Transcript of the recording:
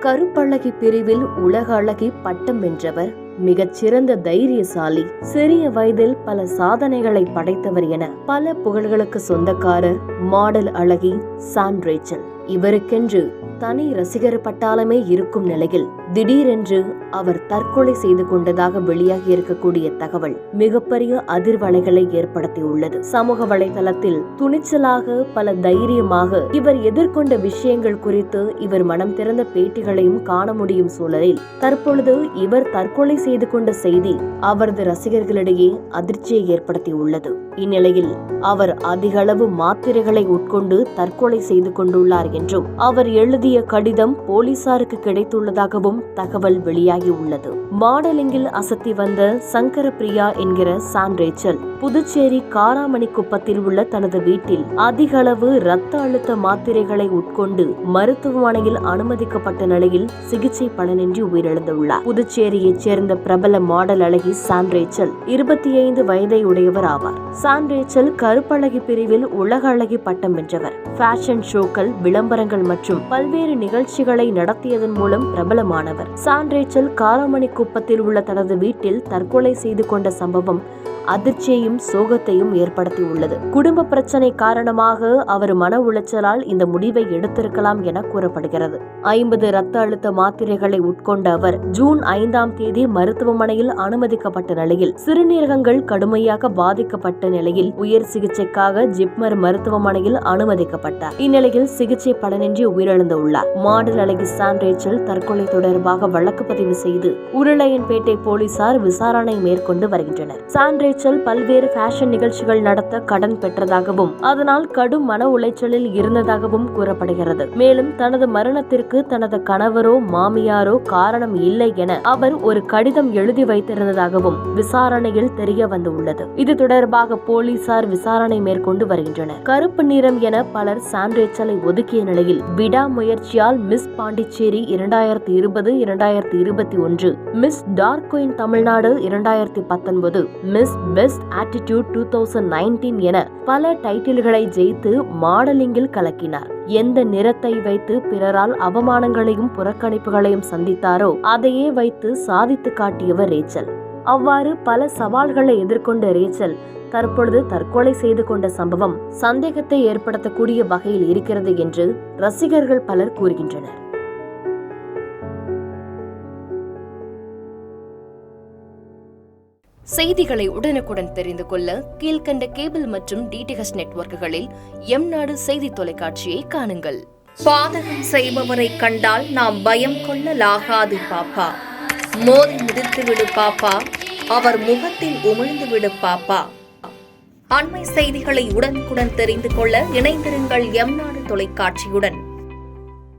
கருப்பழகி பிரிவில் உலக அழகி பட்டம் வென்றவர், மிகச்சிறந்த தைரியசாலி, சிறிய வயதில் பல சாதனைகளை படைத்தவர் என பல புகழ்களுக்கு சொந்தக்காரர் மாடல் அழகி சான் ரேச்சல். இவருக்கென்று தனி ரசிகர் பட்டாளமே இருக்கும் நிலையில் திடீரென்று அவர் தற்கொலை செய்து கொண்டதாக வெளியாகி இருக்கக்கூடிய தகவல் மிகப்பெரிய அதிர்வலைகளை ஏற்படுத்தியுள்ளது. சமூக வலைதளத்தில் துணிச்சலாக பல தைரியமாக இவர் எதிர்கொண்ட விஷயங்கள் குறித்து இவர் மனம் திறந்த பேட்டிகளையும் காண முடியும் சூழலில் தற்பொழுது இவர் தற்கொலை செய்து கொண்ட செய்தி அவரது ரசிகர்களிடையே அதிர்ச்சியை ஏற்படுத்தியுள்ளது. இந்நிலையில் அவர் அதிக அளவு மாத்திரைகளை உட்கொண்டு தற்கொலை செய்து கொண்டுள்ளார் என்றும் அவர் எழுதிய கடிதம் போலீசாருக்கு கிடைத்துள்ளதாகவும் தகவல் வெளியாகியுள்ளது. மாடலிங்கில் அசத்தி வந்த சங்கர பிரியா என்கிற சான் ரேச்சல் புதுச்சேரி காராமணிக்குப்பத்தில் உள்ள தனது வீட்டில் அதிக அளவு இரத்த அழுத்த மாத்திரைகளை உட்கொண்டு மருத்துவமனையில் அனுமதிக்கப்பட்ட நிலையில் சிகிச்சை பலனின்றி உயிரிழந்துள்ளார். புதுச்சேரியைச் சேர்ந்த பிரபல மாடல் அழகி சான் ரேச்சல் 25 வயதை உடையவர் ஆவார். சான் ரேச்சல் கருப்பழகி பிரிவில் உலக அழகி பட்டம் வென்றவர். ஃபேஷன் ஷோக்கள், விளம்பரங்கள் மற்றும் பல்வேறு நிகழ்ச்சிகளை நடத்தியதன் மூலம் பிரபலமானவர். சான் ரேச்சல் காராமணிக்குப்பத்தில் உள்ள தனது வீட்டில் தற்கொலை செய்து கொண்ட சம்பவம் அதிர்ச்சியையும் சோகத்தையும் ஏற்படுத்தியுள்ளது. குடும்ப பிரச்சனை காரணமாக அவர் மன உளைச்சலால் இந்த முடிவை எடுத்திருக்கலாம் என கூறப்படுகிறது. 50 இரத்த அழுத்த மாத்திரைகளை உட்கொண்ட அவர் ஜூன் 5ஆம் தேதி மருத்துவமனையில் அனுமதிக்கப்பட்ட நிலையில் சிறுநீரகங்கள் கடுமையாக பாதிக்கப்பட்ட நிலையில் உயர் சிகிச்சைக்காக ஜிப்மர் மருத்துவமனையில் அனுமதிக்கப்பட்டார். இந்நிலையில் சிகிச்சை பலனின்றி உயிரிழந்துள்ளார். மாடல் அழகி சான் ரேச்சல் தற்கொலை தொடர்பாக வழக்கு பதிவு செய்து உருளையன்பேட்டை போலீசார் விசாரணை மேற்கொண்டு வருகின்றனர். சான் ரேச்சல் பல்வேறு ஃபேஷன் நிகழ்ச்சிகள் நடத்த கடன் பெற்றதாகவும் அதனால் கடும் மன உளைச்சலில் இருந்ததாகவும் கூறப்படுகிறது. மேலும் தனது மரணத்திற்கு தனது கணவரோ மாமியாரோ காரணம் இல்லை என அவர் ஒரு கடிதம் எழுதி வைத்திருந்ததாகவும் விசாரணையில் தெரிய வந்துள்ளது. இது தொடர்பாக போலீசார் விசாரணை மேற்கொண்டு வருகின்றனர். கருப்பு நிறம் என பலர் சான் ரேச்சலை ஒதுக்கிய நிலையில் விடாமுயற்சியால் miss Pondicherry 2020, 2021, miss dark queen Tamil Nadu 2019, miss best attitude 2019 என பல டைட்டில்களை ஜெயித்து மாடலிங்கில் கலக்கினார். எந்த நிறத்தை வைத்து பிறரால் அவமானங்களையும் புறக்கணிப்புகளையும் சந்தித்தாரோ அதையே வைத்து சாதித்து காட்டியவர் ரேச்சல். அவ்வாறு பல சவால்களை எதிர்கொண்ட ரேச்சல் தற்பொழுது தற்கொலை செய்து கொண்ட சம்பவம் சந்தேகத்தை ஏற்படுத்தக்கூடிய வகையில் இருக்கிறது என்று ரசிகர்கள் பலர் கூறுகின்றனர். செய்திகளை உடனுக்குடன் தெரிந்து கொள்ள கீழ்கண்ட கேபிள் மற்றும் டிடிஎச் நெட்வொர்க்குகளில் எம்நாடு செய்தி தொலைக்காட்சியை காணுங்கள். பாதகம் செய்பவரை கண்டால் நாம் பயம் கொள்ளலாகாது பாப்பா. மோதி மிதித்துவிடு பாப்பா, அவர் முகத்தில் உமிழ்ந்துவிடு பாப்பா. அண்மை செய்திகளை உடனுக்குடன் தெரிந்து கொள்ள இணைந்திருங்கள் எம்நாடு தொலைக்காட்சியுடன்.